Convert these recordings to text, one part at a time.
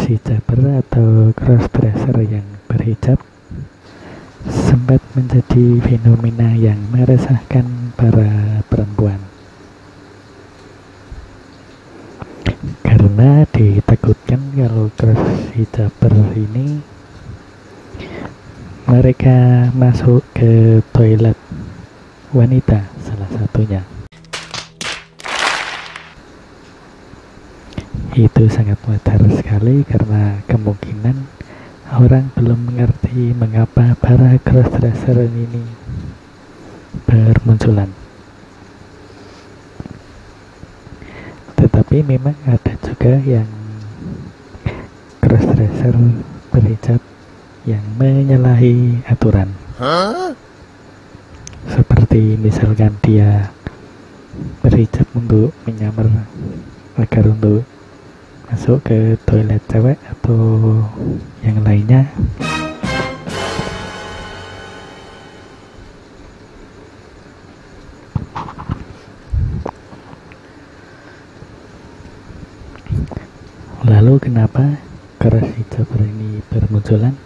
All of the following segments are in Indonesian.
cross hijaber atau crossdresser yang berhijab sempat menjadi fenomena yang meresahkan para perempuan karena ditakutkan kalau cross hijaber ini mereka masuk ke toilet wanita salah satunya. Itu sangat wajar sekali karena kemungkinan orang belum mengerti mengapa para crossdresser ini bermunculan. Tetapi memang ada juga yang crossdresser berhijab yang menyalahi aturan. Seperti misalkan dia berhijab untuk menyamar agar untuk masuk ke toilet cewek atau yang lainnya. Lalu kenapa cross hijaber ini bermunculan?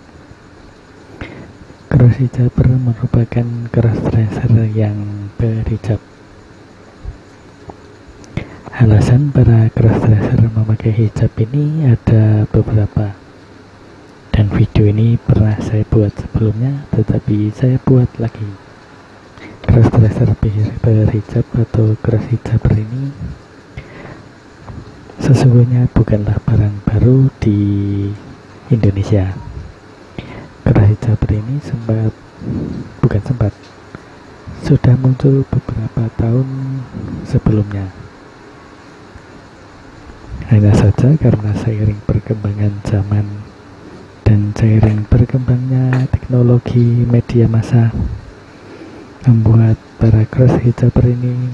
Cross hijaber merupakan crossdresser yang berhijab. Alasan para crossdresser memakai hijab ini ada beberapa, dan video ini pernah saya buat sebelumnya, tetapi saya buat lagi. Crossdresser berhijab atau cross hijaber ini sesungguhnya bukanlah barang baru di Indonesia. Cross hijaber ini sudah muncul beberapa tahun sebelumnya. Hanya saja karena seiring perkembangan zaman dan seiring berkembangnya teknologi media massa membuat para cross hijaber ini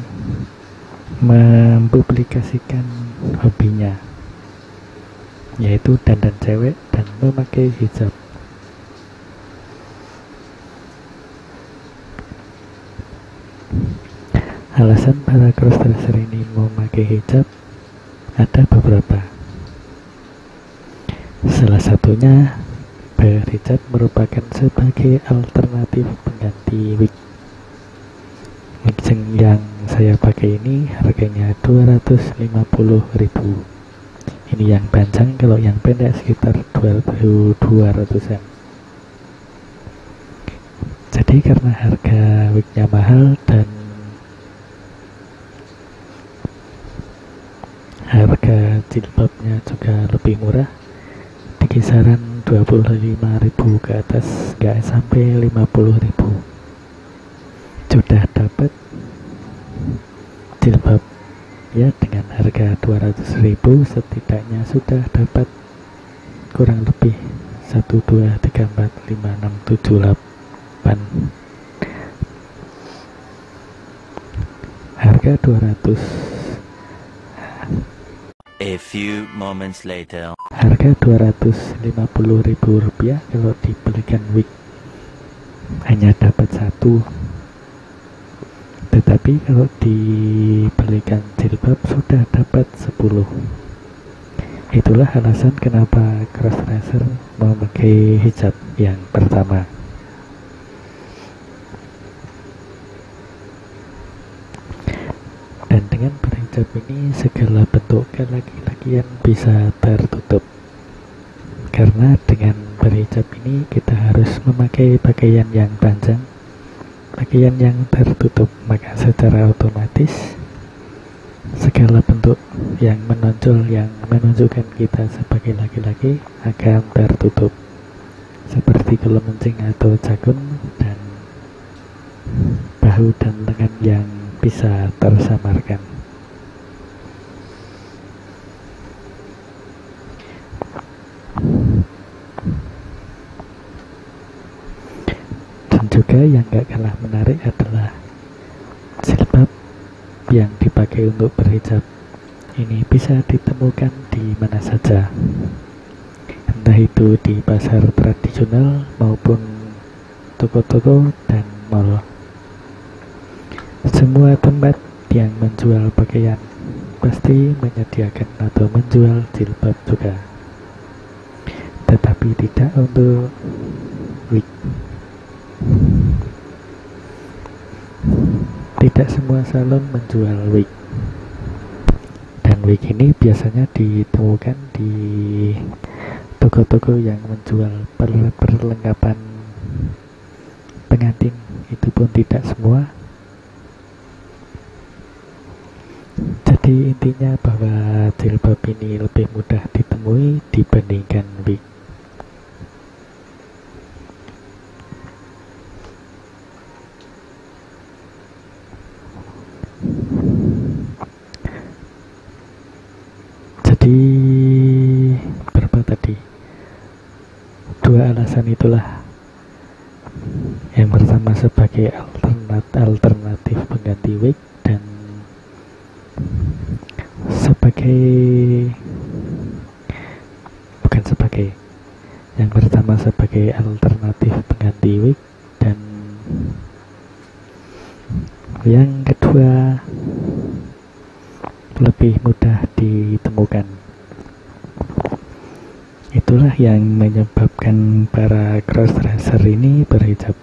mempublikasikan hobinya, yaitu dandan cewek dan memakai hijab. Alasan para crossdresser ini memakai hijab ada beberapa. Salah satunya, berhijab merupakan sebagai alternatif pengganti wig. Wig yang saya pakai ini harganya 250.000. Ini yang panjang, kalau yang pendek sekitar 200-an. Jadi karena harga wignya mahal dan harga jilbabnya juga lebih murah, di kisaran 25.000 ke atas, nggak sampai 50.000, sudah dapat jilbab. Ya, dengan harga 200.000 setidaknya sudah dapat kurang lebih 1, 2, 3, 4, 5, 6, 7, 8. Harga 200. A few moments later. Harga Rp250.000 kalau dibelikan wig hanya dapat 1. Tetapi kalau dibelikan jilbab sudah dapat 10. Itulah alasan kenapa crossdresser memakai hijab yang pertama. Dan dengan berhijab ini segala bentuk laki-lakian bisa tertutup. Karena dengan berhijab ini kita harus memakai pakaian yang panjang, pakaian yang tertutup, maka secara otomatis segala bentuk yang menonjol yang menunjukkan kita sebagai laki-laki akan tertutup, seperti kelemancing atau jakun dan bahu dan lengan yang bisa tersamarkan. Dan juga yang gak kalah menarik adalah jilbab yang dipakai untuk berhijab ini bisa ditemukan di mana saja, entah itu di pasar tradisional maupun toko-toko dan mal. Semua tempat yang menjual pakaian pasti menyediakan atau menjual jilbab juga. tetapi tidak untuk wig. Tidak semua salon menjual wig, dan wig ini biasanya ditemukan di toko-toko yang menjual perlengkapan pengantin. Itu pun tidak semua. Jadi intinya bahwa jilbab ini lebih mudah ditemui dibandingkan wig. Jadi berapa tadi? Dua alasan itulah. Yang pertama sebagai alternatif pengganti wig, dan yang pertama sebagai alternatif pengganti wig, dan yang kedua lebih mudah ditemukan. Itulah yang menyebabkan para crossdresser ini berhijab.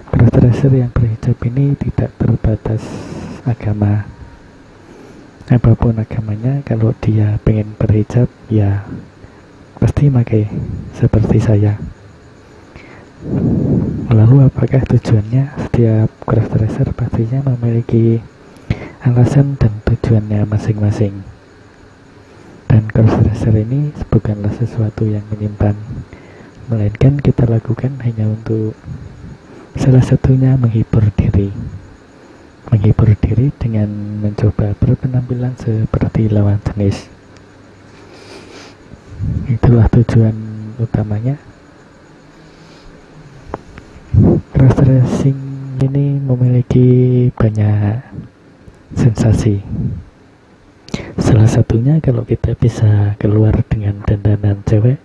Crossdresser yang berhijab ini tidak terbatas agama. Apapun agamanya, kalau dia pengen berhijab, ya pasti pakai seperti saya. Lalu apakah tujuannya? Setiap crossdresser pastinya memiliki alasan dan tujuannya masing-masing. Dan crossdresser ini bukanlah sesuatu yang menyimpan, melainkan kita lakukan hanya untuk salah satunya menghibur diri dengan mencoba berpenampilan seperti lawan jenis. Itulah tujuan utamanya. Crossdressing ini memiliki banyak sensasi. Salah satunya kalau kita bisa keluar dengan dandanan cewek,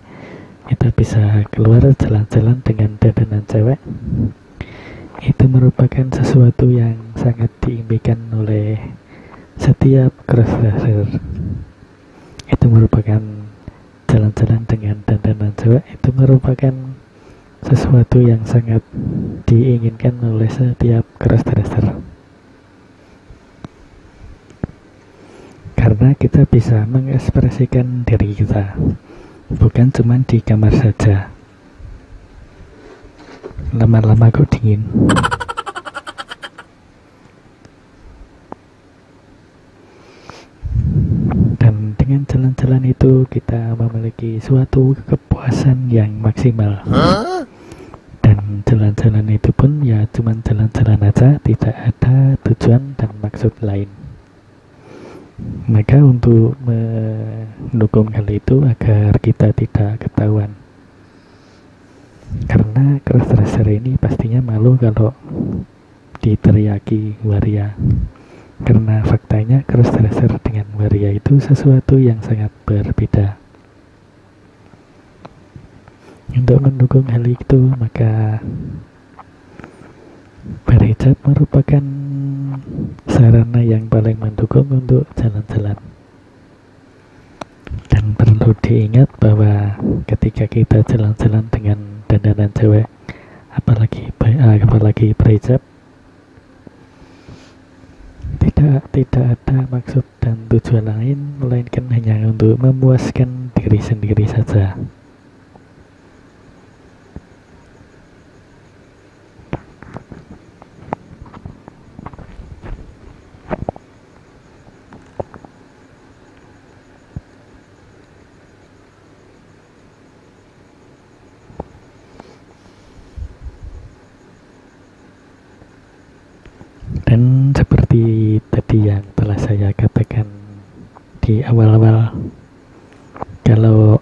kita bisa keluar jalan-jalan dengan dandanan cewek. Itu merupakan sesuatu yang sangat diimpikan oleh setiap crossdresser. Itu merupakan jalan-jalan dengan dandanan cewek, itu merupakan sesuatu yang sangat diinginkan oleh setiap crossdresser. Karena kita bisa mengekspresikan diri kita, bukan cuma di kamar saja. Lama-lama kok dingin. Dan dengan jalan-jalan itu kita memiliki suatu kepuasan yang maksimal. Dan jalan-jalan itu pun ya cuma jalan-jalan aja, tidak ada tujuan dan maksud lain. Maka untuk mendukung hal itu agar kita tidak ketahuan, karena crossdresser ini pastinya malu kalau diteriaki waria. Karena faktanya crossdresser dengan waria itu sesuatu yang sangat berbeda. Untuk mendukung hal itu, maka berhijab merupakan sarana yang paling mendukung untuk jalan-jalan. Dan perlu diingat bahwa ketika kita jalan-jalan dengan dandanan cewek, apalagi berhijab, tidak ada maksud dan tujuan lain melainkan hanya untuk memuaskan diri sendiri saja. Dan seperti tadi yang telah saya katakan di awal-awal, kalau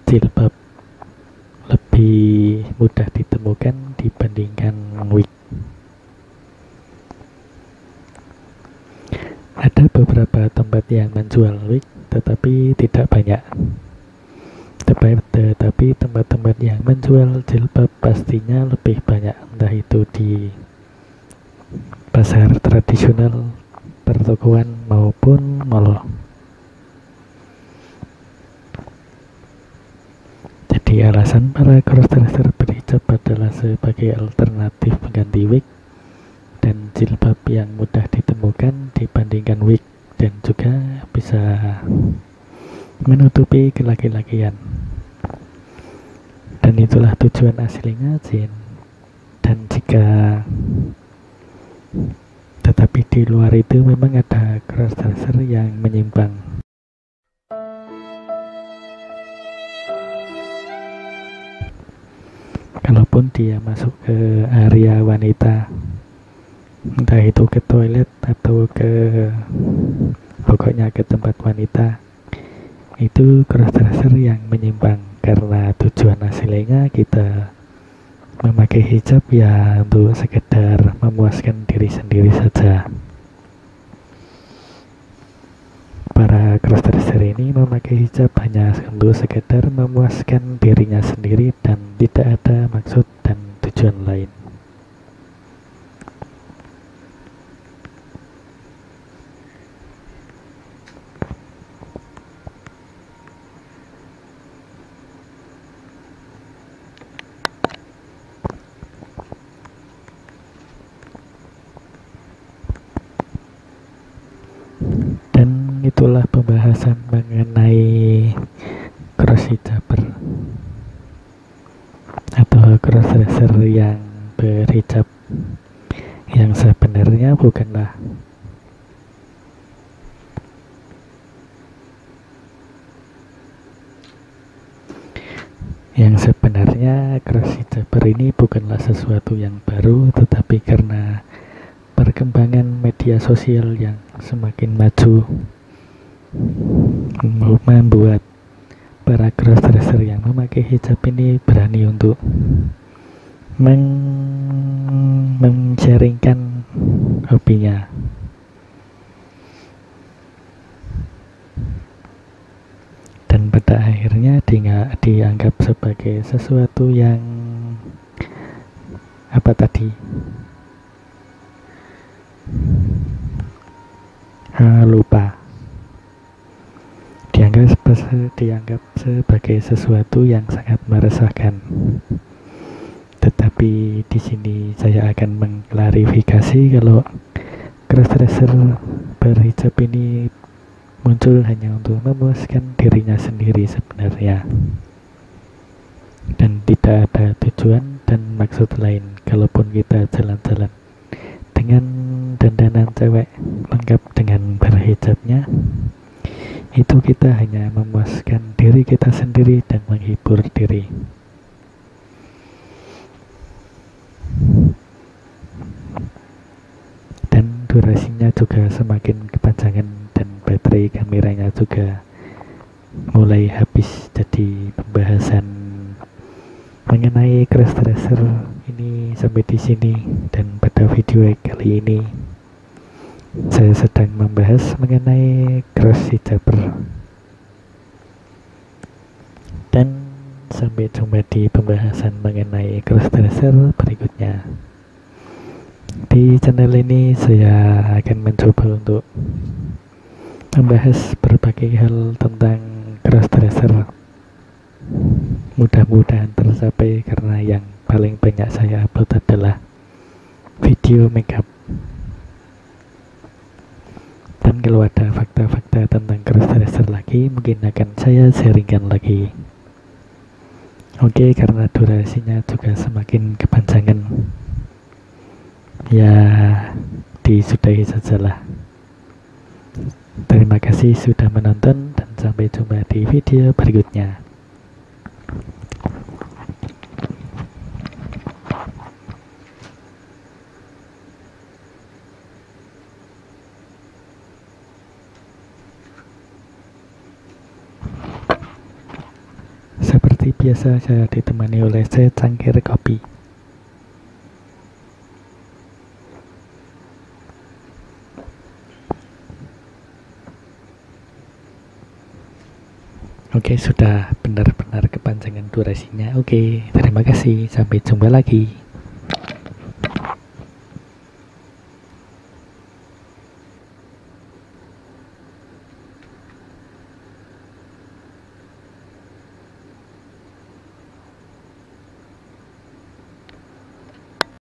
jilbab lebih mudah ditemukan dibandingkan wig. Ada beberapa tempat yang menjual wig, tetapi tidak banyak. Tetapi tempat-tempat yang menjual jilbab pastinya lebih banyak, entah itu di pasar tradisional, pertokoan maupun mall. Jadi Jadi alasan para crossdresser berhijab adalah sebagai alternatif pengganti wig dan jilbab yang mudah ditemukan dibandingkan wig, dan juga bisa menutupi kelaki-lakian. Dan itulah tujuan aslinya Jin. Dan jika tetapi di luar itu memang ada crossdresser yang menyimpang. Kalaupun dia masuk ke area wanita, entah itu ke toilet atau pokoknya ke tempat wanita, itu crossdresser yang menyimpang, karena tujuan aslinya kita memakai hijab ya untuk sekedar memuaskan diri sendiri saja. Para crossdresser ini memakai hijab hanya untuk sekedar memuaskan dirinya sendiri dan tidak ada maksud dan tujuan lain. Dan itulah pembahasan mengenai cross hijaber atau crossdresser yang berhijab, yang sebenarnya bukanlah cross hijaber ini bukanlah sesuatu yang baru, tetapi karena perkembangan media sosial yang semakin maju membuat para crossdresser yang memakai hijab ini berani untuk men-sharingkan hobinya. Dan pada akhirnya dianggap sebagai sesuatu yang lupa, dianggap sebagai sesuatu yang sangat meresahkan. Tetapi di sini saya akan mengklarifikasi kalau crossdresser berhijab ini muncul hanya untuk memuaskan dirinya sendiri sebenarnya, dan tidak ada tujuan dan maksud lain. Kalaupun kita jalan-jalan dengan dandanan cewek lengkap dengan berhijabnya, itu kita hanya memuaskan diri kita sendiri dan menghibur diri. Dan durasinya juga semakin kepanjangan dan baterai kameranya juga mulai habis. Jadi pembahasan mengenai crossdresser ini sampai di sini, dan pada video kali ini saya sedang membahas mengenai cross hijaber. Dan sampai jumpa di pembahasan mengenai crossdresser berikutnya. Di channel ini saya akan mencoba untuk membahas berbagai hal tentang crossdresser. Mudah-mudahan tercapai, karena yang paling banyak saya upload adalah video makeup. Dan kalau ada fakta-fakta tentang crossdresser lagi, mungkin akan saya sharingkan lagi. Oke, karena durasinya juga semakin kepanjangan, ya disudahi sajalah. Terima kasih sudah menonton, dan sampai jumpa di video berikutnya. Seperti biasa, saya ditemani oleh secangkir kopi. Oke, sudah benar-benar kepanjangan durasinya. Oke, terima kasih. Sampai jumpa lagi.